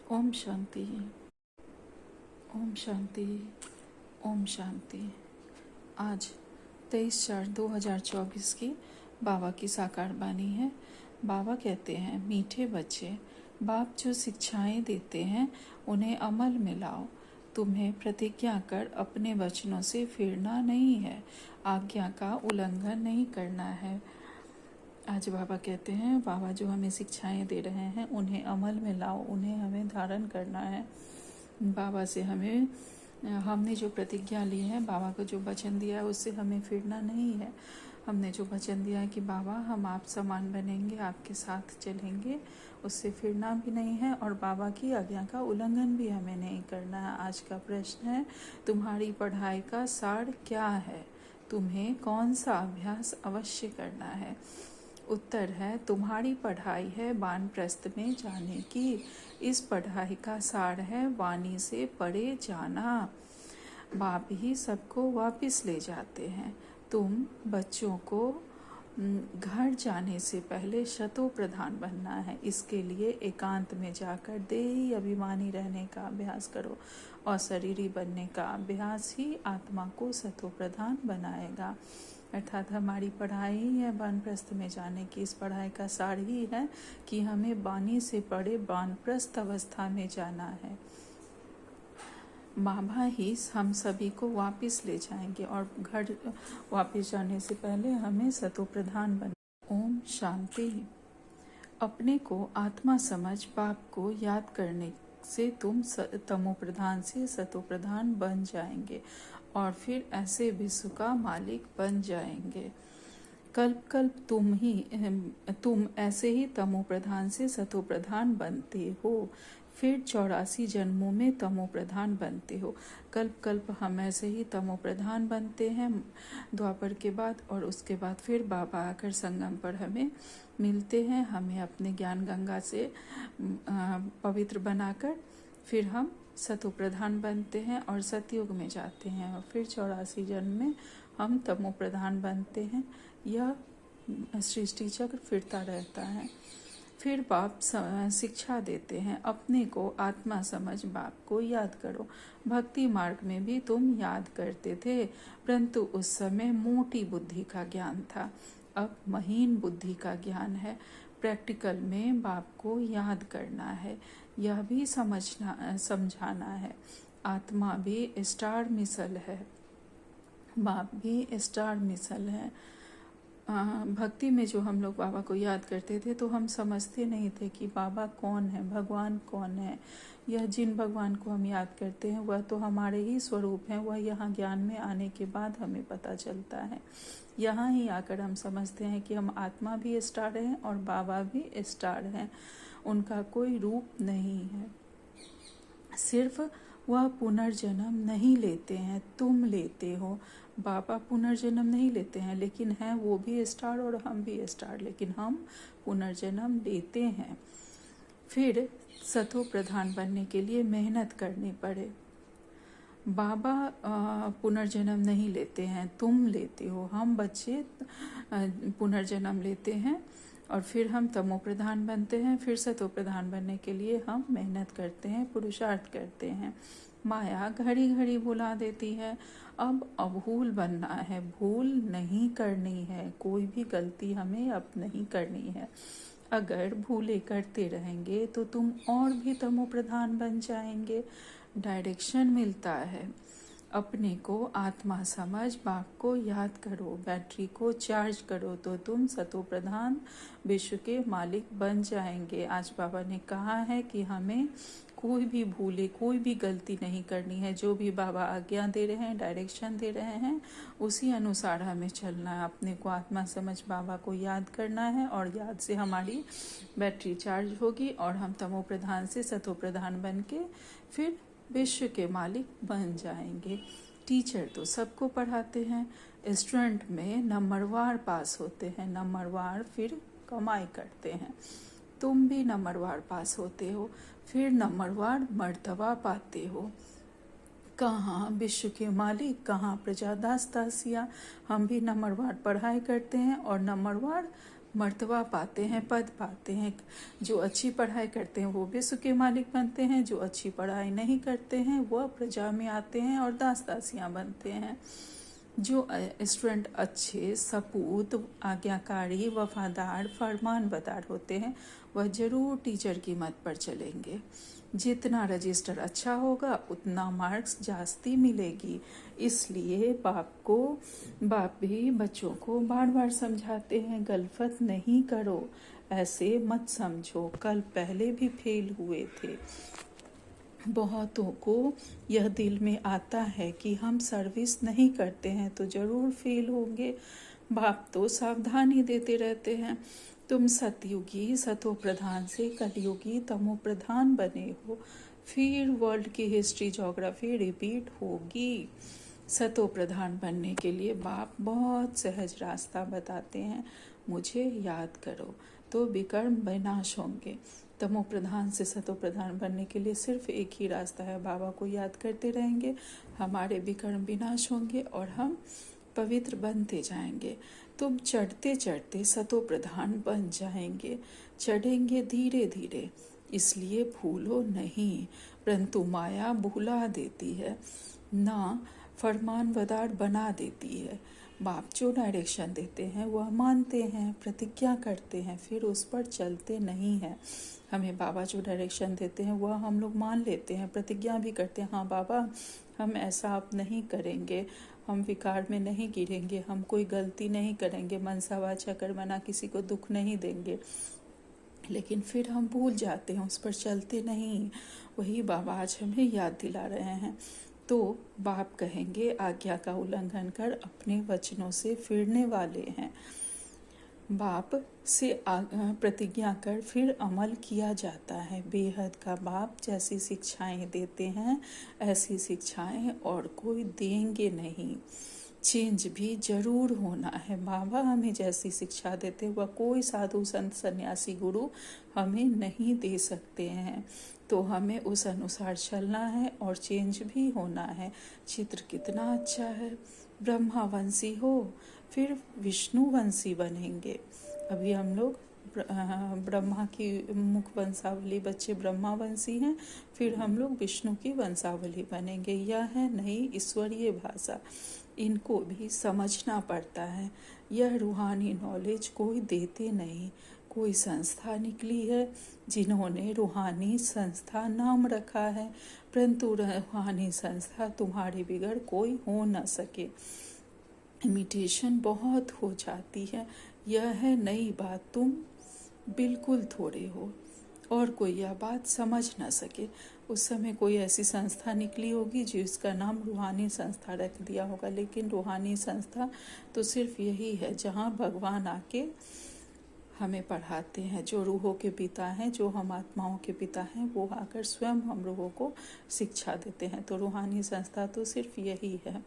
ओम शांति। ओम शांति। ओम शांति। आज 23/4/2024 की बाबा की साकार बानी है। बाबा कहते हैं, मीठे बच्चे, बाप जो शिक्षाएं देते हैं उन्हें अमल में लाओ। तुम्हें प्रतिज्ञा कर अपने वचनों से फिरना नहीं है, आज्ञा का उल्लंघन नहीं करना है। आज बाबा कहते हैं, बाबा जो हमें शिक्षाएं दे रहे हैं उन्हें अमल में लाओ, उन्हें हमें धारण करना है। बाबा से हमने जो प्रतिज्ञा ली है, बाबा को जो वचन दिया है उससे हमें फिरना नहीं है। हमने जो वचन दिया है कि बाबा हम आप समान बनेंगे, आपके साथ चलेंगे, उससे फिरना भी नहीं है और बाबा की आज्ञा का उल्लंघन भी हमें नहीं करना है। आज का प्रश्न है, तुम्हारी पढ़ाई का सार क्या है? तुम्हें कौन सा अभ्यास अवश्य करना है? उत्तर है, तुम्हारी पढ़ाई है वानप्रस्थ में जाने की। इस पढ़ाई का सार है वाणी से परे जाना। बाप ही सबको वापस ले जाते हैं। तुम बच्चों को घर जाने से पहले शतो प्रधान बनना है। इसके लिए एकांत में जाकर देही अभिमानी रहने का अभ्यास करो और शरीरी बनने का अभ्यास ही आत्मा को शतो प्रधान बनाएगा। अर्थात हमारी पढ़ाई ही है वानप्रस्थ में जाने की। इस पढ़ाई का सार ही है कि हमें वाणी से परे वानप्रस्थ अवस्था में जाना है। बाबा ही हम सभी को वापस ले जाएंगे और घर वापस जाने से पहले हमें सतो प्रधान बन। ओम शांति। अपने को आत्मा समझ बाप को याद करने से तुम तमो प्रधान से सतो प्रधान बन जाएंगे और फिर ऐसे विश्व का मालिक बन जाएंगे। कल्प कल्प तुम ऐसे ही तमो प्रधान से सतो प्रधान बनते हो, फिर 84 जन्मों में तमो प्रधान बनते हो। कल्प कल्प हम ऐसे ही तमो प्रधान बनते हैं द्वापर के बाद, और उसके बाद फिर बाबा आकर संगम पर हमें मिलते हैं। हमें अपने ज्ञान गंगा से पवित्र बनाकर फिर हम सतो प्रधान बनते हैं और सतयुग में जाते हैं और फिर 84 जन्म में हम तमो प्रधान बनते हैं। यह सृष्टि चक्र फिरता रहता है। फिर बाप शिक्षा देते हैं, अपने को आत्मा समझ बाप को याद करो। भक्ति मार्ग में भी तुम याद करते थे, परंतु उस समय मोटी बुद्धि का ज्ञान था, अब महीन बुद्धि का ज्ञान है। प्रैक्टिकल में बाप को याद करना है, यह भी समझाना है। आत्मा भी स्टार मिसल है, बाप भी स्टार मिसल है। भक्ति में जो हम लोग बाबा को याद करते थे तो हम समझते नहीं थे कि बाबा कौन है, भगवान कौन है। यह जिन भगवान को हम याद करते हैं वह तो हमारे ही स्वरूप हैं, वह यहाँ ज्ञान में आने के बाद हमें पता चलता है। यहाँ ही आकर हम समझते हैं कि हम आत्मा भी स्टार हैं और बाबा भी स्टार हैं, उनका कोई रूप नहीं है। सिर्फ वह पुनर्जन्म नहीं लेते हैं, तुम लेते हो। बाबा पुनर्जन्म नहीं लेते हैं, लेकिन हैं वो भी स्टार और हम भी स्टार, लेकिन हम पुनर्जन्म लेते हैं। फिर सतो प्रधान बनने के लिए मेहनत करनी पड़े। बाबा पुनर्जन्म नहीं लेते हैं, तुम लेते हो। हम बच्चे पुनर्जन्म लेते हैं और फिर हम तमो प्रधान बनते हैं। फिर सतो प्रधान बनने के लिए हम मेहनत करते हैं, पुरुषार्थ करते हैं। माया घड़ी घड़ी भुला देती है। अब अभूल बनना है, भूल नहीं करनी है, कोई भी गलती हमें अब नहीं करनी है। अगर भूले करते रहेंगे तो तुम और भी तमो प्रधान बन जाएंगे। डायरेक्शन मिलता है। अपने को आत्मा समझ बाप को याद करो, बैटरी को चार्ज करो तो तुम सतो प्रधान विश्व के मालिक बन जाएंगे। आज बाबा ने कहा है कि हमें कोई भी भूले, कोई भी गलती नहीं करनी है। जो भी बाबा आज्ञा दे रहे हैं, डायरेक्शन दे रहे हैं, उसी अनुसार हमें चलना है। अपने को आत्मा समझ बाबा को याद करना है और याद से हमारी बैटरी चार्ज होगी और हम तमो प्रधान से सतो प्रधान बन के फिर विश्व के मालिक बन जाएंगे। टीचर तो सबको पढ़ाते हैं, स्टूडेंट में नंबरवार पास होते हैं, नंबरवार फिर कमाई करते हैं। तुम भी नंबरवार पास होते हो, फिर नंबरवार मर्तबा पाते हो। कहाँ विश्व के मालिक, कहाँ प्रजादास दासिया। हम भी नंबरवार पढ़ाई करते हैं और नंबरवार मर्तबा पाते हैं, पद पाते हैं। जो अच्छी पढ़ाई करते हैं वो भी सुख के मालिक बनते हैं, जो अच्छी पढ़ाई नहीं करते हैं वह प्रजा में आते हैं और दास दासियाँ बनते हैं। जो स्टूडेंट अच्छे, सपूत, आज्ञाकारी, वफादार, फरमानबरदार होते हैं वह जरूर टीचर की मत पर चलेंगे। जितना रजिस्टर अच्छा होगा उतना मार्क्स जास्ती मिलेगी। इसलिए बाप भी बच्चों को बार बार समझाते हैं, गलफत नहीं करो, ऐसे मत समझो, कल पहले भी फेल हुए थे। बहुतों को यह दिल में आता है कि हम सर्विस नहीं करते हैं तो जरूर फेल होंगे। बाप तो सावधानी देते रहते हैं, तुम सतयुगी सतो प्रधान से कलयुगी तमो प्रधान बने हो, फिर वर्ल्ड की हिस्ट्री ज्योग्राफी रिपीट होगी। सतो प्रधान बनने के लिए बाप बहुत सहज रास्ता बताते हैं, मुझे याद करो तो विकर्म विनाश होंगे। तमो प्रधान से सतो प्रधान बनने के लिए सिर्फ एक ही रास्ता है, बाबा को याद करते रहेंगे, हमारे विकर्म विनाश होंगे और हम पवित्र बनते जाएंगे। तुम चढ़ते चढ़ते सतो प्रधान बन जाएंगे, चढ़ेंगे धीरे धीरे, इसलिए भूलो नहीं, परंतु माया भुला देती है, ना फरमानबरदार बना देती है। बाप जो डायरेक्शन देते हैं वह मानते हैं, प्रतिज्ञा करते हैं, फिर उस पर चलते नहीं हैं। हमें बाबा जो डायरेक्शन देते हैं वह हम लोग मान लेते हैं, प्रतिज्ञा भी करते हैं, हाँ बाबा हम ऐसा अब नहीं करेंगे, हम विकार में नहीं गिरेंगे, हम कोई गलती नहीं करेंगे, मनसा वाचा कर्मणा किसी को दुख नहीं देंगे। लेकिन फिर हम भूल जाते हैं, उस पर चलते नहीं। वही बाबा आज हमें याद दिला रहे हैं। तो बाप कहेंगे आज्ञा का उल्लंघन कर अपने वचनों से फिरने वाले हैं। बाप से प्रतिज्ञा कर फिर अमल किया जाता है। बेहद का बाप जैसी शिक्षाएं देते हैं ऐसी शिक्षाएं और कोई देंगे नहीं। चेंज भी जरूर होना है। बाबा हमें जैसी शिक्षा देते वह कोई साधु संत सन्यासी गुरु हमें नहीं दे सकते हैं, तो हमें उस अनुसार चलना है और चेंज भी होना है। चित्र कितना अच्छा है, ब्रह्मावंशी हो फिर विष्णुवंशी बनेंगे। अभी हम लोग ब्रह्मा की मुख वंशावली बच्चे ब्रह्मावंशी हैं, फिर हम लोग विष्णु की वंशावली बनेंगे। यह है नई ईश्वरीय भाषा, इनको भी समझना पड़ता है। यह रूहानी नॉलेज कोई देते नहीं। कोई संस्था निकली है जिन्होंने रूहानी संस्था नाम रखा है, परंतु रूहानी संस्था तुम्हारे बिगड़ कोई हो न सके। इमिटेशन बहुत हो जाती है। यह है नई बात, तुम बिल्कुल थोड़े हो और कोई यह बात समझ न सके। उस समय कोई ऐसी संस्था निकली होगी जिसका नाम रूहानी संस्था रख दिया होगा, लेकिन रूहानी संस्था तो सिर्फ यही है जहाँ भगवान आके हमें पढ़ाते हैं। जो रूहों के पिता हैं, जो हम आत्माओं के पिता हैं, वो आकर स्वयं हम लोगों को शिक्षा देते हैं। तो रूहानी संस्था तो सिर्फ यही है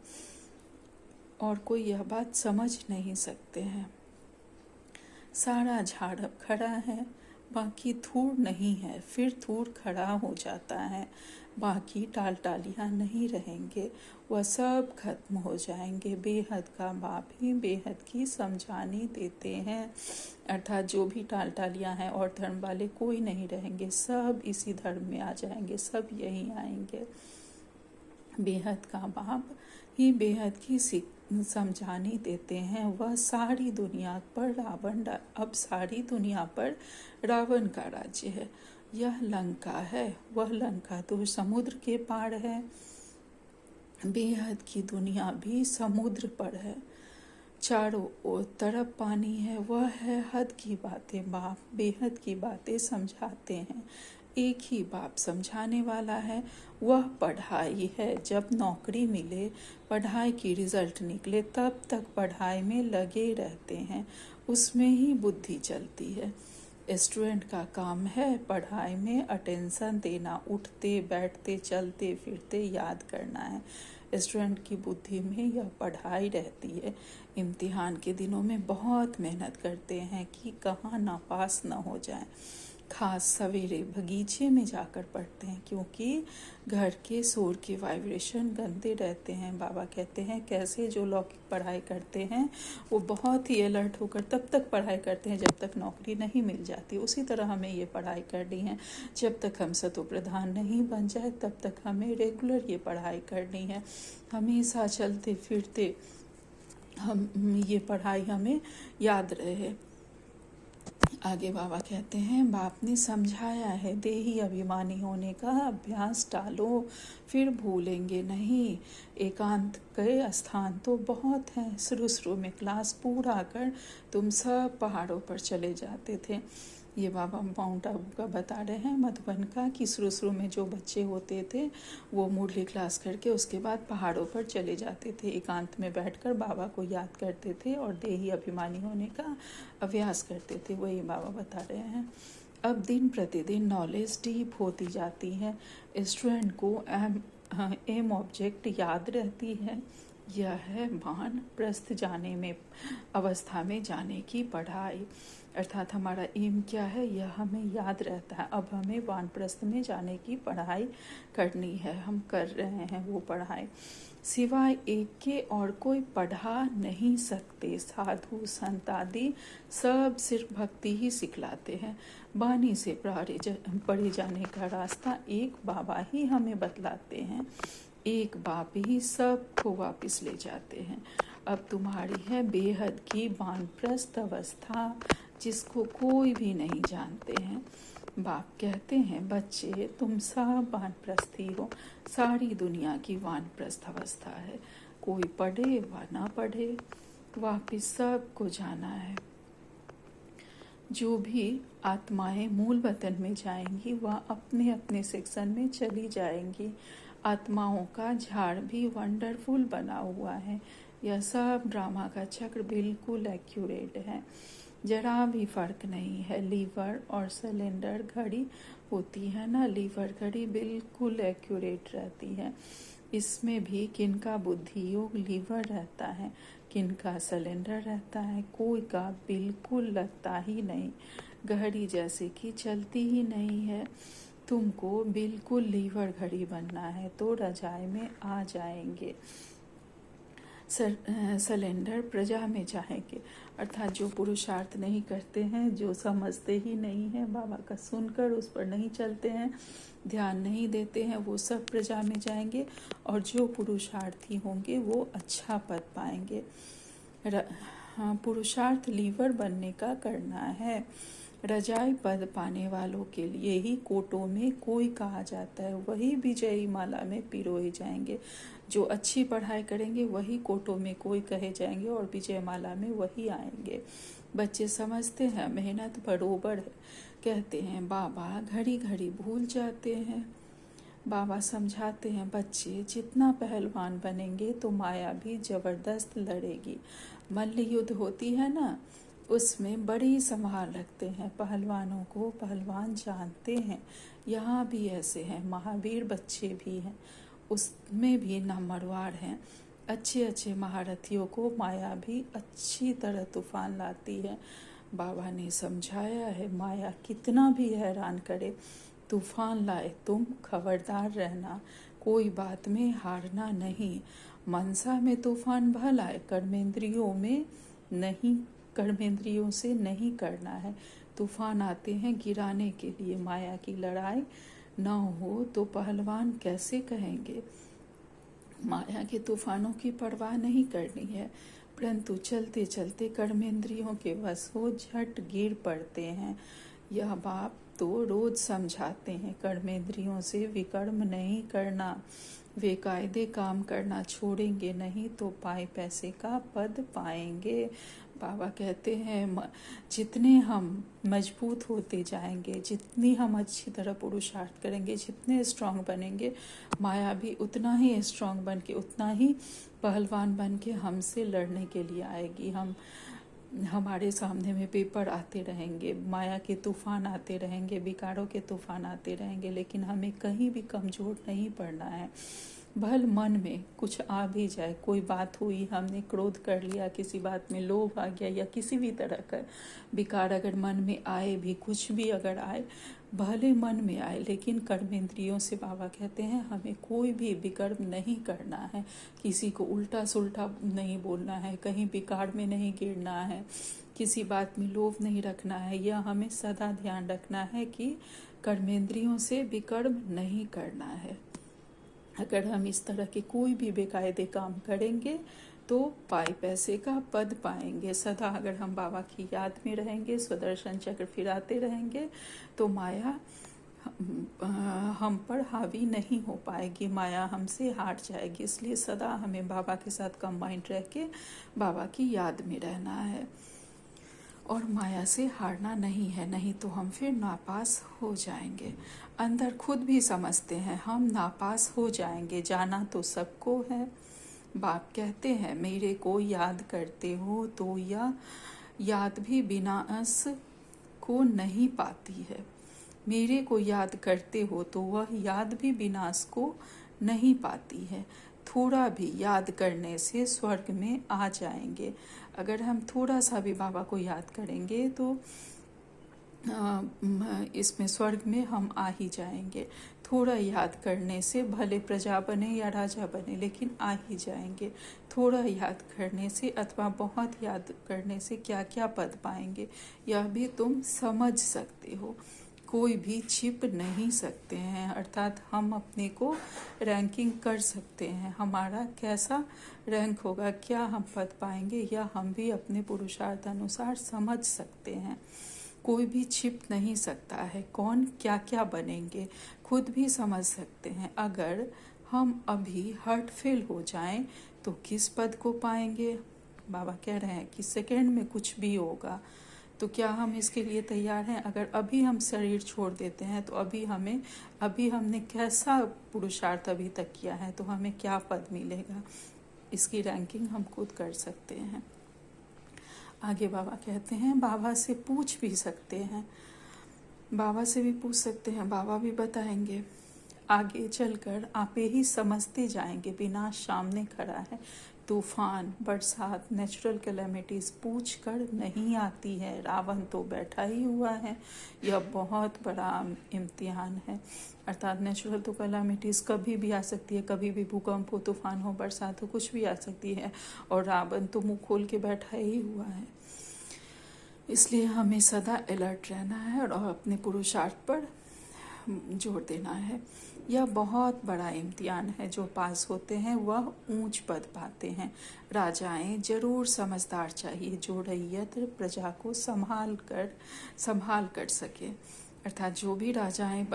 और कोई यह बात समझ नहीं सकते हैं। सारा झाड़ अब खड़ा है, बाकी थूर नहीं है, फिर थूर खड़ा हो जाता है। बाकी टाल टालियाँ नहीं रहेंगे, वह सब खत्म हो जाएंगे। बेहद का बाप ही बेहद की समझानी देते हैं, अर्थात जो भी टाल टालियाँ हैं और धर्म वाले कोई नहीं रहेंगे, सब इसी धर्म में आ जाएंगे, सब यहीं आएंगे। बेहद का बाप ही बेहद की समझानी देते हैं। वह सारी दुनिया पर अब सारी दुनिया पर रावण का राज्य है। यह लंका है, वह लंका तो समुद्र के पार है। बेहद की दुनिया भी समुद्र पर है, चारों ओर तरफ पानी है। वह है हद की बातें। बाप बेहद की बातें समझाते हैं। एक ही बाप समझाने वाला है, वह पढ़ाई है। जब नौकरी मिले, पढ़ाई की रिजल्ट निकले, तब तक पढ़ाई में लगे रहते हैं, उसमें ही बुद्धि चलती है। स्टूडेंट का काम है पढ़ाई में अटेंशन देना, उठते बैठते चलते फिरते याद करना है। स्टूडेंट की बुद्धि में यह पढ़ाई रहती है। इम्तिहान के दिनों में बहुत मेहनत करते हैं कि कहाँ ना पास ना हो जाए। खास सवेरे बगीचे में जाकर पढ़ते हैं, क्योंकि घर के शोर के वाइब्रेशन गंदे रहते हैं। बाबा कहते हैं कैसे जो लौकिक पढ़ाई करते हैं वो बहुत ही अलर्ट होकर तब तक पढ़ाई करते हैं जब तक नौकरी नहीं मिल जाती, उसी तरह हमें ये पढ़ाई करनी है। जब तक हम सतो प्रधान नहीं बन जाए तब तक हमें रेगुलर ये पढ़ाई करनी है। हमेशा चलते फिरते हम ये पढ़ाई हमें याद रहे। आगे बाबा कहते हैं बाप ने समझाया है, देही अभिमानी होने का अभ्यास टालो, फिर भूलेंगे नहीं। एकांत के स्थान तो बहुत हैं। शुरू में क्लास पूरा कर तुम सब पहाड़ों पर चले जाते थे। ये बाबा माउंट आबू का बता रहे हैं, मधुबन का, कि शुरू में जो बच्चे होते थे वो मुरली क्लास करके उसके बाद पहाड़ों पर चले जाते थे, एकांत में बैठकर बाबा को याद करते थे और देही अभिमानी होने का अभ्यास करते थे। वही बाबा बता रहे हैं। अब दिन प्रतिदिन नॉलेज डीप होती जाती है, स्टूडेंट को एम ऑब्जेक्ट याद रहती है। यह है वानप्रस्थ जाने में अवस्था में जाने की पढ़ाई, अर्थात हमारा एम क्या है यह हमें याद रहता है। अब हमें वानप्रस्थ में जाने की पढ़ाई करनी है, हम कर रहे हैं वो पढ़ाई। सिवाय एक के और कोई पढ़ा नहीं सकते। साधु संत आदि सब सिर्फ भक्ति ही सिखलाते हैं। बानी से पढ़े जाने का रास्ता एक बाबा ही हमें बतलाते हैं। एक बाप ही सबको वापस ले जाते हैं। अब तुम्हारी है बेहद की वानप्रस्थ अवस्था, जिसको कोई भी नहीं जानते हैं। बाप कहते हैं बच्चे तुम सब वानप्रस्थी हो, सारी दुनिया की वानप्रस्थ अवस्था है। कोई पढ़े व ना पढ़े, वापिस सबको जाना है। जो भी आत्माएं मूल वतन में जाएंगी वह अपने अपने सेक्शन में चली जाएंगी। आत्माओं का झाड़ भी वंडरफुल बना हुआ है। यह सब ड्रामा का चक्र बिल्कुल एक्यूरेट है, जरा भी फर्क नहीं है। लीवर और सिलेंडर घड़ी होती है ना, लीवर घड़ी बिल्कुल एक्यूरेट रहती है। इसमें भी किनका बुद्धि योग लीवर रहता है, किनका सिलेंडर रहता है, कोई का बिल्कुल लगता ही नहीं। घड़ी जैसे कि चलती ही नहीं है। तुमको बिल्कुल लीवर घड़ी बनना है तो रजाई में आ जाएंगे, सिलेंडर प्रजा में जाएंगे। अर्थात जो पुरुषार्थ नहीं करते हैं, जो समझते ही नहीं हैं, बाबा का सुनकर उस पर नहीं चलते हैं, ध्यान नहीं देते हैं, वो सब प्रजा में जाएंगे। और जो पुरुषार्थी होंगे वो अच्छा पद पाएंगे। हाँ, पुरुषार्थ लीवर बनने का करना है। रजाई पद पाने वालों के लिए ही कोटों में कोई कहा जाता है, वही विजयी माला में पिरोए जाएंगे। जो अच्छी पढ़ाई करेंगे वही कोटों में कोई कहे जाएंगे और विजय माला में वही आएंगे। बच्चे समझते हैं मेहनत बरोबर है, कहते हैं बाबा घड़ी घड़ी भूल जाते हैं। बाबा समझाते हैं बच्चे जितना पहलवान बनेंगे तो माया भी जबरदस्त लड़ेगी। मल्ल युद्ध होती है ना, उसमें बड़ी संभाल रखते हैं। पहलवानों को पहलवान जानते हैं। यहाँ भी ऐसे हैं, महावीर बच्चे भी हैं, उसमें भी नंबरवार हैं। अच्छे अच्छे महारथियों को माया भी अच्छी तरह तूफान लाती है। बाबा ने समझाया है माया कितना भी हैरान करे, तूफान लाए तुम खबरदार रहना, कोई बात में हारना नहीं। मनसा में तूफान भला है, कर्मेंद्रियों से नहीं करना है। तूफान आते हैं गिराने के लिए, माया की लड़ाई न हो तो पहलवान कैसे कहेंगे। माया के तूफानों की परवाह नहीं करनी है, परंतु चलते चलते कर्मेंद्रियों के वश हो झट गिर पड़ते हैं। यह बाप तो रोज समझाते हैं, कर्मेंद्रियों से विकर्म नहीं करना, वे कायदे काम करना छोड़ेंगे नहीं तो पाए पैसे का पद पाएंगे। बाबा कहते हैं जितने हम मजबूत होते जाएंगे, जितनी हम अच्छी तरह पुरुषार्थ करेंगे, जितने स्ट्रांग बनेंगे, माया भी उतना ही स्ट्रांग बन के, उतना ही पहलवान बन के हमसे लड़ने के लिए आएगी। हमारे सामने में पेपर आते रहेंगे, माया के तूफान आते रहेंगे, विकारों के तूफान आते रहेंगे, लेकिन हमें कहीं भी कमज़ोर नहीं पड़ना है। भल मन में कुछ आ भी जाए, कोई बात हुई, हमने क्रोध कर लिया, किसी बात में लोभ आ गया, या किसी भी तरह का विकार अगर मन में आए भी, कुछ भी अगर आए, भले मन में आए, लेकिन कर्मेंद्रियों से बाबा कहते हैं हमें कोई भी विकर्म नहीं करना है, किसी को उल्टा सुल्टा नहीं बोलना है, कहीं विकार में नहीं गिरना है, किसी बात में लोभ नहीं रखना है। यह हमें सदा ध्यान रखना है कि कर्मेंद्रियों से विकर्म नहीं करना है। अगर हम इस तरह के कोई भी बेकायदे काम करेंगे तो पाए पैसे का पद पाएंगे। सदा अगर हम बाबा की याद में रहेंगे, स्वदर्शन चक्र फिराते रहेंगे, तो माया हम पर हावी नहीं हो पाएगी, माया हमसे हार जाएगी। इसलिए सदा हमें बाबा के साथ कंबाइंड रह के बाबा की याद में रहना है और माया से हारना नहीं है, नहीं तो हम फिर नापास हो जाएंगे। अंदर खुद भी समझते हैं हम नापास हो जाएंगे, जाना तो सबको है। बाप कहते हैं मेरे को याद करते हो तो यह याद भी विनाश को नहीं पाती है। मेरे को याद करते हो तो वह याद भी विनाश को नहीं पाती है। थोड़ा भी याद करने से स्वर्ग में आ जाएंगे। अगर हम थोड़ा सा भी बाबा को याद करेंगे तो इसमें स्वर्ग में हम आ ही जाएंगे। थोड़ा याद करने से भले प्रजा बने या राजा बने, लेकिन आ ही जाएंगे। थोड़ा याद करने से अथवा बहुत याद करने से क्या क्या पद पाएंगे यह भी तुम समझ सकते हो। कोई भी छिप नहीं सकते हैं, अर्थात हम अपने को रैंकिंग कर सकते हैं। हमारा कैसा रैंक होगा, क्या हम पद पाएंगे, या हम भी अपने पुरुषार्थ अनुसार समझ सकते हैं। कोई भी छिप नहीं सकता है कौन क्या क्या बनेंगे, खुद भी समझ सकते हैं। अगर हम अभी हर्ट फेल हो जाएं तो किस पद को पाएंगे। बाबा कह रहे हैं कि सेकंड में कुछ भी होगा, तो क्या हम इसके लिए तैयार हैं। अगर अभी हम शरीर छोड़ देते हैं तो अभी हमने कैसा पुरुषार्थ अभी तक किया है, तो हमें क्या पद मिलेगा, इसकी रैंकिंग हम खुद कर सकते हैं। आगे बाबा कहते हैं बाबा से पूछ भी सकते हैं, बाबा से भी पूछ सकते हैं, बाबा भी बताएंगे। आगे चलकर आप ही समझते जाएंगे, विनाश सामने खड़ा है। तूफान, बरसात, नेचुरल कैलेमिटीज पूछ कर नहीं आती है। रावण तो बैठा ही हुआ है, यह बहुत बड़ा इम्तिहान है। अर्थात नेचुरल तो कैलेमिटीज कभी भी आ सकती है, कभी भी भूकंप हो, तूफान हो, बरसात हो, कुछ भी आ सकती है, और रावण तो मुंह खोल के बैठा ही हुआ है। इसलिए हमें सदा अलर्ट रहना है और अपने पुरुषार्थ पर जोर देना है। यह बहुत बड़ा इम्तिहान है, जो पास होते हैं वह ऊंच पद पाते हैं। राजाएं जरूर समझदार चाहिए, जो रैयत प्रजा को संभाल कर सके। अर्थात जो राजाएं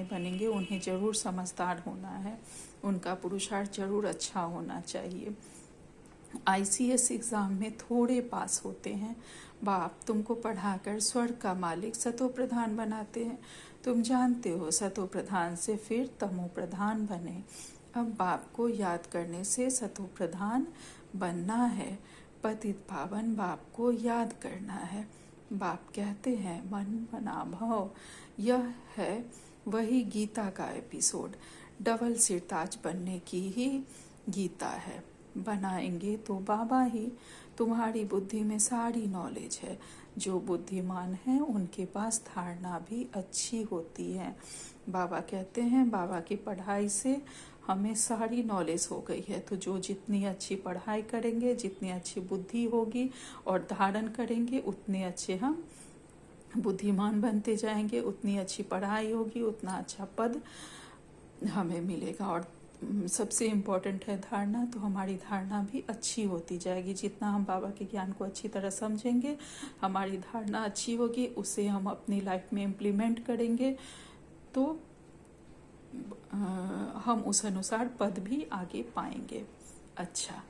बनेंगे उन्हें जरूर समझदार होना है, उनका पुरुषार्थ जरूर अच्छा होना चाहिए। ICS एग्ज़ाम में थोड़े पास होते हैं, बाप तुमको पढ़ाकर स्वर्ग का मालिक सतो प्रधान बनाते हैं। तुम जानते हो सतो प्रधान से फिर तमो प्रधान बने। अब बाप को याद करने से सतो प्रधान बनना है। पतित पावन बाप को याद करना है। बाप कहते हैं मन मना भव। यह है वही गीता का एपिसोड। डबल सिरताज बनने की ही गीता है। बनाएंगे तो बाबा ही। तुम्हारी बुद्धि में सारी नॉलेज है। जो बुद्धिमान है उनके पास धारणा भी अच्छी होती है। बाबा कहते हैं बाबा की पढ़ाई से हमें सारी नॉलेज हो गई है, तो जो जितनी अच्छी पढ़ाई करेंगे, जितनी अच्छी बुद्धि होगी और धारण करेंगे, उतने अच्छे हम बुद्धिमान बनते जाएंगे, उतनी अच्छी पढ़ाई होगी, उतना अच्छा पद हमें मिलेगा। और सबसे इम्पोर्टेंट है धारणा, तो हमारी धारणा भी अच्छी होती जाएगी। जितना हम बाबा के ज्ञान को अच्छी तरह समझेंगे, हमारी धारणा अच्छी होगी, उसे हम अपनी लाइफ में इम्प्लीमेंट करेंगे, तो हम उस अनुसार पद भी आगे पाएंगे। अच्छा,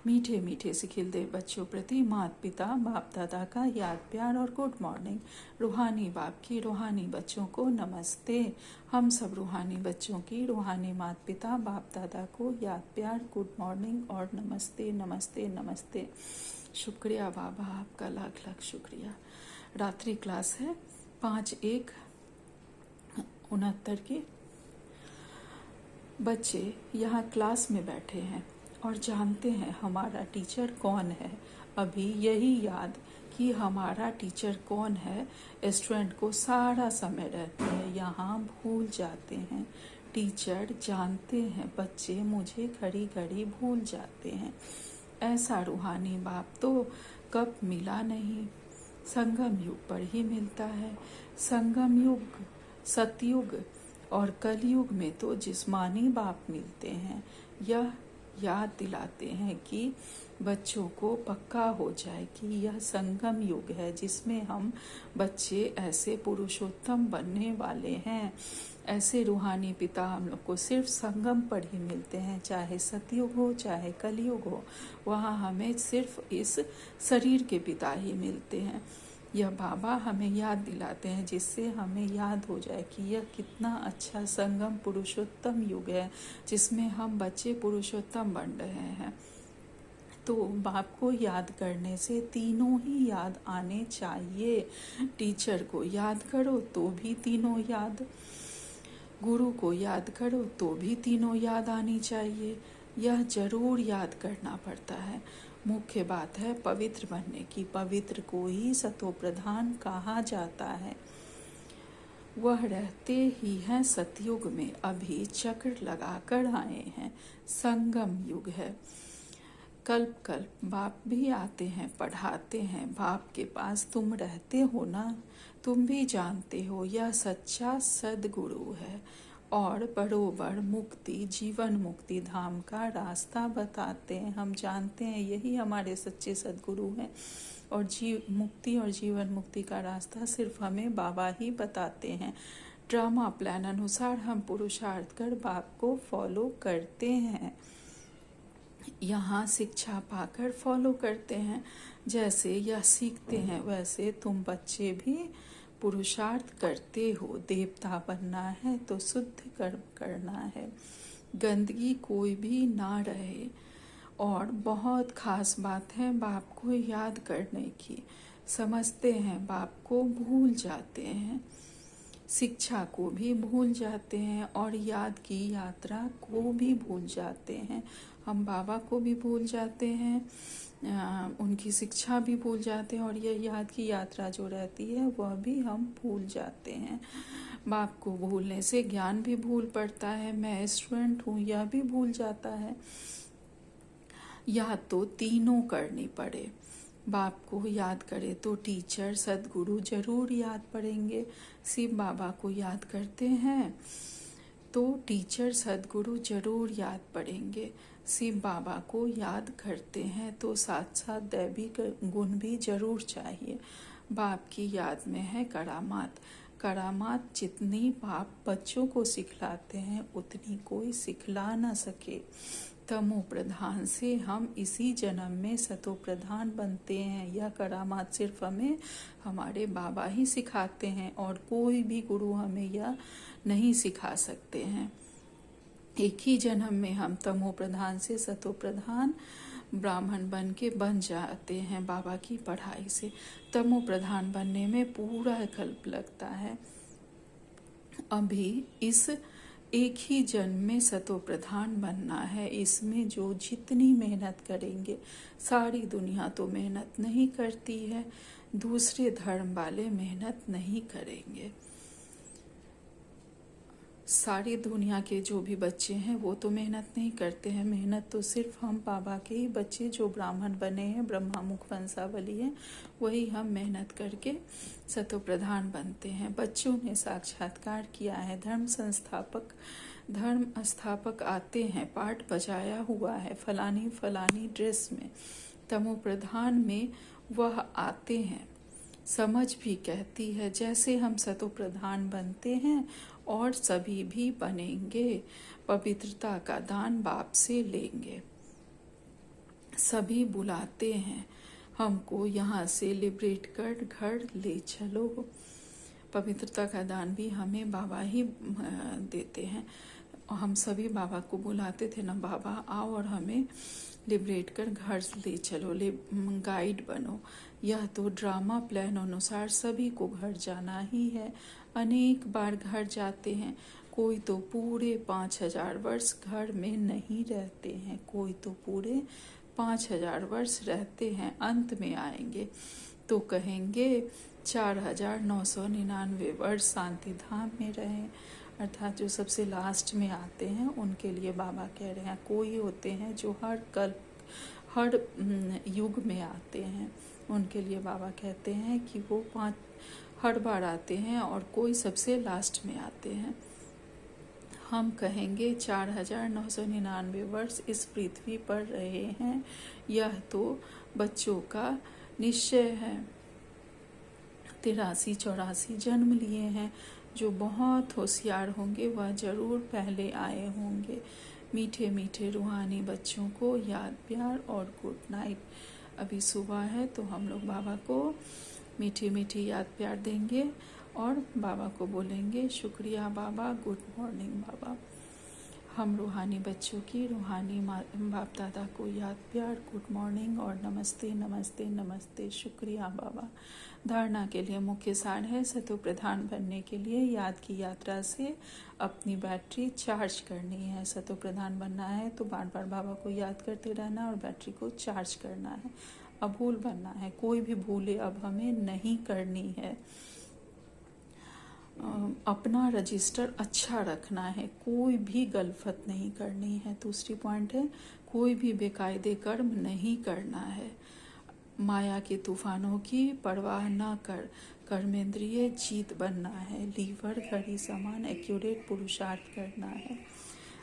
मीठे मीठे से खिलते बच्चों प्रति माता पिता बाप दादा का याद प्यार और गुड मॉर्निंग। रूहानी बाप की रूहानी बच्चों को नमस्ते। हम सब रूहानी बच्चों की रूहानी माता पिता बाप दादा को याद प्यार, गुड मॉर्निंग और नमस्ते नमस्ते नमस्ते। शुक्रिया बाबा, आपका लाख लाख शुक्रिया। रात्रि क्लास है 5/1/69 की। बच्चे यहाँ क्लास में बैठे हैं और जानते हैं हमारा टीचर कौन है। अभी यही याद कि हमारा टीचर कौन है स्टूडेंट को सारा समय रहते हैं, यहाँ भूल जाते हैं। टीचर जानते हैं बच्चे मुझे घड़ी घड़ी भूल जाते हैं। ऐसा रूहानी बाप तो कब मिला नहीं, संगम युग पर ही मिलता है। संगम युग, सतयुग और कलयुग में तो जिस्मानी बाप मिलते हैं। यह याद दिलाते हैं कि बच्चों को पक्का हो जाए कि यह संगम युग है जिसमें हम बच्चे ऐसे पुरुषोत्तम बनने वाले हैं। ऐसे रूहानी पिता हम लोग को सिर्फ संगम पर ही मिलते हैं, चाहे सतयुग हो चाहे कलयुग हो, वहाँ हमें सिर्फ इस शरीर के पिता ही मिलते हैं। यह बाबा हमें याद दिलाते हैं जिससे हमें याद हो जाए कि यह कितना अच्छा संगम पुरुषोत्तम युग है जिसमें हम बच्चे पुरुषोत्तम बन रहे हैं। तो बाप को याद करने से तीनों ही याद आने चाहिए। टीचर को याद करो तो भी तीनों याद, गुरु को याद करो तो भी तीनों याद आनी चाहिए। यह जरूर याद करना पड़ता है। मुख्य बात है पवित्र बनने की। पवित्र को ही सतो प्रधान कहा जाता है। वह रहते ही हैं सतयुग में, अभी चक्र लगाकर आए हैं। संगम युग है। कल्प कल्प बाप भी आते हैं, पढ़ाते हैं। बाप के पास तुम रहते हो ना, तुम भी जानते हो यह सच्चा सदगुरु है और बरोबर मुक्ति, जीवन मुक्ति धाम का रास्ता बताते हैं। हम जानते हैं यही हमारे सच्चे सदगुरु हैं और मुक्ति और जीवन मुक्ति का रास्ता सिर्फ हमें बाबा ही बताते हैं। ड्रामा प्लान अनुसार हम पुरुषार्थ कर बाप को फॉलो करते हैं। यहाँ शिक्षा पाकर फॉलो करते हैं। जैसे यह सीखते हैं वैसे तुम बच्चे भी पुरुषार्थ करते हो। देवता बनना है तो शुद्ध कर्म करना है, गंदगी कोई भी ना रहे। और बहुत खास बात है बाप को याद करने की। समझते हैं बाप को भूल जाते हैं, शिक्षा को भी भूल जाते हैं और याद की यात्रा को भी भूल जाते हैं। हम बाबा को भी भूल जाते हैं, उनकी शिक्षा भी भूल जाते हैं और यह याद की यात्रा जो रहती है वह भी हम भूल जाते हैं। बाप को भूलने से ज्ञान भी भूल पड़ता है। मैं स्टूडेंट हूँ यह भी भूल जाता है। याद तो तीनों करनी पड़े। बाप को याद करे तो टीचर सदगुरु जरूर याद पड़ेंगे। शिव बाबा को याद करते हैं तो टीचर सदगुरु जरूर याद पड़ेंगे। शिव बाबा को याद करते हैं तो साथ साथ दैवी गुण भी जरूर चाहिए। बाप की याद में है करामात। करामात जितनी बाप बच्चों को सिखलाते हैं उतनी कोई सिखला ना सके। तमो प्रधान से हम इसी जन्म में सतो प्रधान बनते हैं। यह करामात सिर्फ हमें हमारे बाबा ही सिखाते हैं और कोई भी गुरु हमें यह नहीं सिखा सकते हैं। एक ही जन्म में हम तमो प्रधान से सतो प्रधान ब्राह्मण बन जाते हैं बाबा की पढ़ाई से। तमो प्रधान बनने में पूरा कल्प लगता है। अभी इस एक ही जन्म में सतो प्रधान बनना है। इसमें जो जितनी मेहनत करेंगे, सारी दुनिया तो मेहनत नहीं करती है, दूसरे धर्म वाले मेहनत नहीं करेंगे। सारी दुनिया के जो भी बच्चे हैं वो तो मेहनत नहीं करते हैं। मेहनत तो सिर्फ हम बाबा के ही बच्चे जो ब्राह्मण बने हैं, ब्रह्मा मुख वंशावली हैं, वही हम मेहनत करके सतो प्रधान बनते हैं। बच्चों ने साक्षात्कार किया है। धर्म स्थापक आते हैं, पाठ बजाया हुआ है फलानी फलानी ड्रेस में। तमो प्रधान में वह आते हैं। समझ भी कहती है जैसे हम सतो प्रधान बनते हैं और सभी भी बनेंगे, पवित्रता का दान बाप से लेंगे। सभी बुलाते हैं हमको यहाँ से लिबरेट कर घर ले चलो। पवित्रता का दान भी हमें बाबा ही देते हैं। हम सभी बाबा को बुलाते थे ना, बाबा आओ और हमें लिबरेट कर घर ले चलो, गाइड बनो। यह तो ड्रामा प्लान अनुसार सभी को घर जाना ही है। अनेक बार घर जाते हैं। कोई तो पूरे 5000 वर्ष घर में नहीं रहते हैं, कोई तो पूरे 5000 वर्ष रहते हैं, अंत में आएंगे तो कहेंगे 4999 वर्ष शांति धाम में रहें। अर्थात जो सबसे लास्ट में आते हैं उनके लिए बाबा कह रहे हैं। कोई होते हैं जो हर युग में आते हैं, उनके लिए बाबा कहते हैं कि वो हर बार आते हैं, और कोई सबसे लास्ट में आते हैं। हम कहेंगे 4999 वर्ष इस पृथ्वी पर रहे हैं, यह तो बच्चों का निश्चय है। 83-84 जन्म लिए हैं। जो बहुत होशियार होंगे वह जरूर पहले आए होंगे। मीठे मीठे रूहानी बच्चों को याद प्यार और गुड नाइट। अभी सुबह है तो हम लोग बाबा को मीठी मीठी याद प्यार देंगे और बाबा को बोलेंगे शुक्रिया बाबा, गुड मॉर्निंग बाबा। हम रूहानी बच्चों की रूहानी बाप दादा को याद प्यार, गुड मॉर्निंग और नमस्ते नमस्ते नमस्ते, शुक्रिया बाबा। धारणा के लिए मुख्य सार है, सतो प्रधान बनने के लिए याद की यात्रा से अपनी बैटरी चार्ज करनी है। सतो प्रधान बनना है तो बार बार बाबा को याद करते रहना और बैटरी को चार्ज करना है। अभूल बनना है, कोई भी भूले अब हमें नहीं करनी है। अपना रजिस्टर अच्छा रखना है, कोई भी गलफत नहीं करनी है। दूसरी पॉइंट है, कोई भी बेकायदे कर्म नहीं करना है। माया के तूफानों की परवाह न कर कर्मेंद्रिय जीत बनना है। लीवर घड़ी समान एक्यूरेट पुरुषार्थ करना है।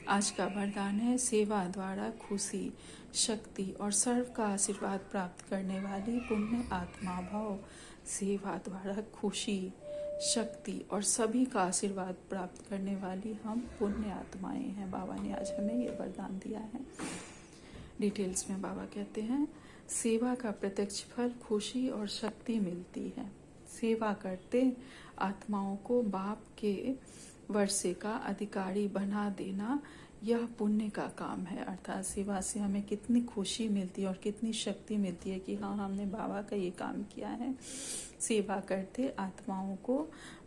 आज का वरदान है, सेवा द्वारा खुशी, शक्ति और सर्व का आशीर्वाद प्राप्त करने वाली पुण्य आत्मा भव। सेवा द्वारा खुशी, शक्ति और सभी का आशीर्वाद प्राप्त करने वाली हम पुण्य आत्माएं हैं। बाबा ने आज हमें ये वरदान दिया है। डिटेल्स में बाबा कहते हैं, सेवा का प्रत्यक्ष फल खुशी और शक्ति मिलती है। सेवा करते आत्माओं को बाप के वर्षे का अधिकारी बना देना यह पुण्य का काम है। अर्थात सेवा से हमें कितनी खुशी मिलती है और कितनी शक्ति मिलती है कि हाँ, हमने बाबा का ये काम किया है। सेवा करते आत्माओं को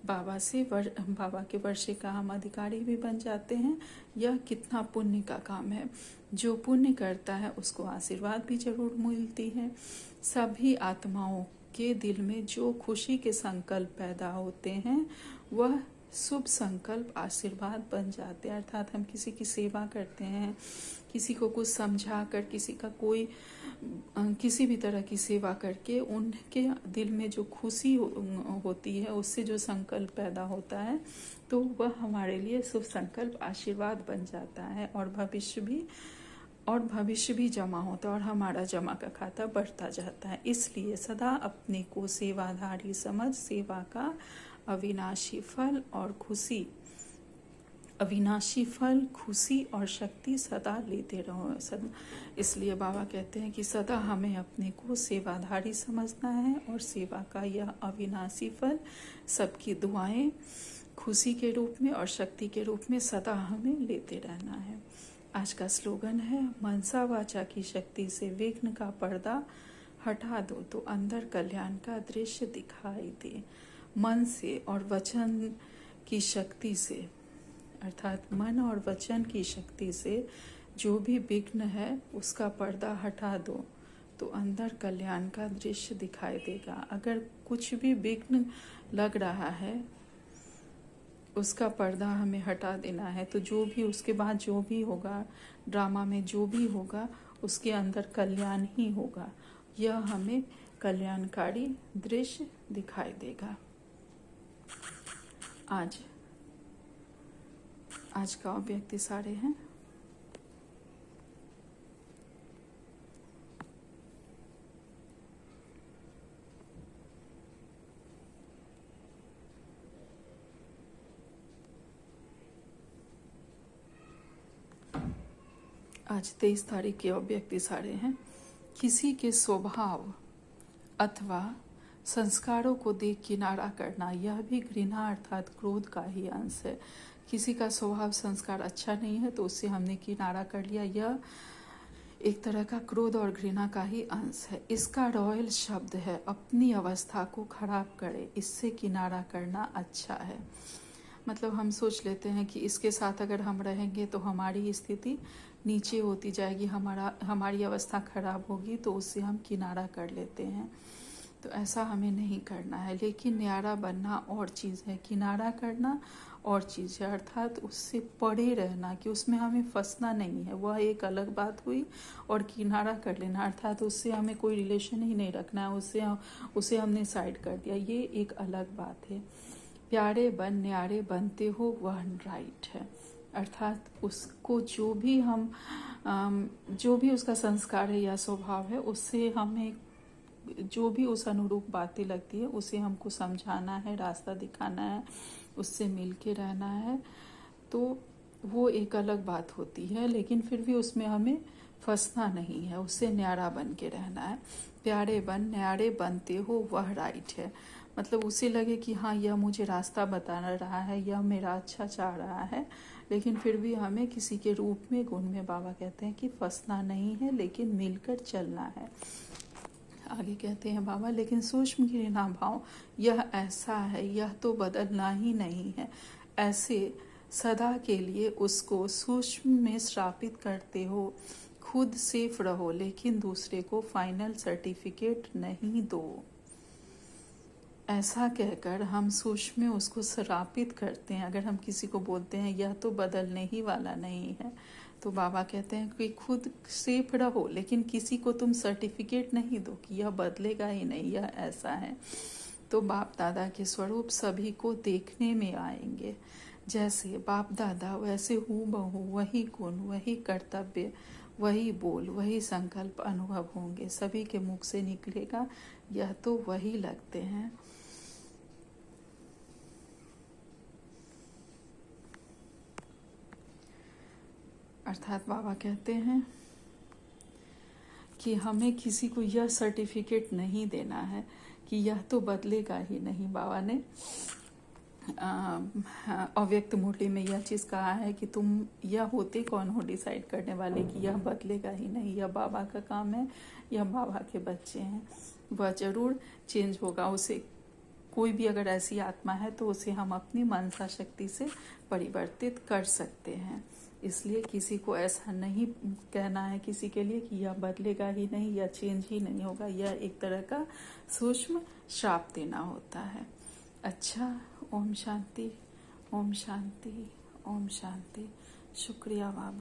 बाबा के वर्षे का हम अधिकारी भी बन जाते हैं। यह कितना पुण्य का काम है। जो पुण्य करता है उसको आशीर्वाद भी जरूर मिलती है। सभी आत्माओं के दिल में जो खुशी के संकल्प पैदा होते हैं वह शुभ संकल्प आशीर्वाद बन जाते हैं। अर्थात हम किसी की सेवा करते हैं, किसी को कुछ समझा कर, किसी भी तरह की सेवा करके उनके दिल में जो खुशी होती है, उससे जो संकल्प पैदा होता है तो वह हमारे लिए शुभ संकल्प आशीर्वाद बन जाता है और भविष्य भी जमा होता है और हमारा जमा का खाता बढ़ता जाता है। इसलिए सदा अपने को सेवाधारी समझ सेवा का अविनाशी फल, खुशी और शक्ति सदा लेते रहो। इसलिए बाबा कहते हैं कि सदा हमें अपने को सेवाधारी समझना है और सेवा का यह अविनाशी फल सबकी दुआएं खुशी के रूप में और शक्ति के रूप में सदा हमें लेते रहना है। आज का स्लोगन है, मनसा वाचा की शक्ति से विघ्न का पर्दा हटा दो तो अंदर कल्याण का दृश्य दिखाई दे। मन से और वचन की शक्ति से, अर्थात मन और वचन की शक्ति से जो भी विघ्न है उसका पर्दा हटा दो तो अंदर कल्याण का दृश्य दिखाई देगा। अगर कुछ भी विघ्न लग रहा है उसका पर्दा हमें हटा देना है, तो जो भी उसके बाद जो भी होगा, ड्रामा में जो भी होगा, उसके अंदर कल्याण ही होगा। यह हमें कल्याणकारी दृश्य दिखाई देगा। आज का अव्यक्त सारे हैं। आज 23 तारीख के अव्यक्त सारे हैं। किसी के स्वभाव अथवा संस्कारों को देख किनारा करना यह भी घृणा अर्थात क्रोध का ही अंश है। किसी का स्वभाव संस्कार अच्छा नहीं है तो उससे हमने किनारा कर लिया, यह एक तरह का क्रोध और घृणा का ही अंश है। इसका रॉयल शब्द है, अपनी अवस्था को खराब करे, इससे किनारा करना अच्छा है। मतलब हम सोच लेते हैं कि इसके साथ अगर हम रहेंगे तो हमारी स्थिति नीचे होती जाएगी, हमारी अवस्था खराब होगी, तो उससे हम किनारा कर लेते हैं। तो ऐसा हमें नहीं करना है। लेकिन न्यारा बनना और चीज़ है, किनारा करना और चीज़ है, अर्थात उससे परे रहना, कि उसमें हमें फंसना नहीं है, वह एक अलग बात हुई। और किनारा कर लेना अर्थात उससे हमें कोई रिलेशन ही नहीं रखना है, उसे हमने साइड कर दिया, ये एक अलग बात है। प्यारे बन न्यारे बनते हो वह राइट है, अर्थात उसको जो भी उसका संस्कार है या स्वभाव है, उससे हमें जो भी उस अनुरूप बातें लगती है उसे हमको समझाना है, रास्ता दिखाना है, उससे मिल के रहना है। तो वो एक अलग बात होती है, लेकिन फिर भी उसमें हमें फंसना नहीं है, उससे न्यारा बन के रहना है। प्यारे बन न्यारे बनते हो वह राइट है, मतलब उसे लगे कि हाँ यह मुझे रास्ता बता रहा है, यह मेरा अच्छा चाह रहा है, लेकिन फिर भी हमें किसी के रूप में, गुण में बाबा कहते हैं कि फंसना नहीं है, लेकिन मिलकर चलना है। आगे कहते हैं बाबा, लेकिन सूक्ष्म घृणा भाव यह ऐसा है, यह तो बदलना ही नहीं है, ऐसे सदा के लिए उसको सूक्ष्म में श्रापित करते हो। खुद सेफ रहो लेकिन दूसरे को फाइनल सर्टिफिकेट नहीं दो। ऐसा कहकर हम सूक्ष्म में उसको श्रापित करते हैं। अगर हम किसी को बोलते हैं यह तो बदलने ही वाला नहीं है, तो बाबा कहते हैं कि खुद सेफ रहो लेकिन किसी को तुम सर्टिफिकेट नहीं दो कि यह बदलेगा ही नहीं, यह ऐसा है। तो बाप दादा के स्वरूप सभी को देखने में आएंगे, जैसे बाप दादा वैसे हूबहू वही गुण, वही कर्तव्य, वही बोल, वही संकल्प अनुभव होंगे, सभी के मुख से निकलेगा यह तो वही लगते हैं। अर्थात बाबा कहते हैं कि हमें किसी को यह सर्टिफिकेट नहीं देना है कि यह तो बदलेगा ही नहीं। बाबा ने अव्यक्त मुरली में यह चीज़ कहा है कि तुम यह होते कौन हो डिसाइड करने वाले कि यह बदलेगा ही नहीं, यह बाबा का काम है, यह बाबा के बच्चे हैं, वह जरूर चेंज होगा। उसे कोई भी अगर ऐसी आत्मा है तो उसे हम अपनी मनसा शक्ति से परिवर्तित कर सकते हैं। इसलिए किसी को ऐसा नहीं कहना है किसी के लिए कि यह बदलेगा ही नहीं, यह चेंज ही नहीं होगा, यह एक तरह का सूक्ष्म श्राप देना होता है। अच्छा, ओम शांति, ओम शांति, ओम शांति। शुक्रिया बाबा।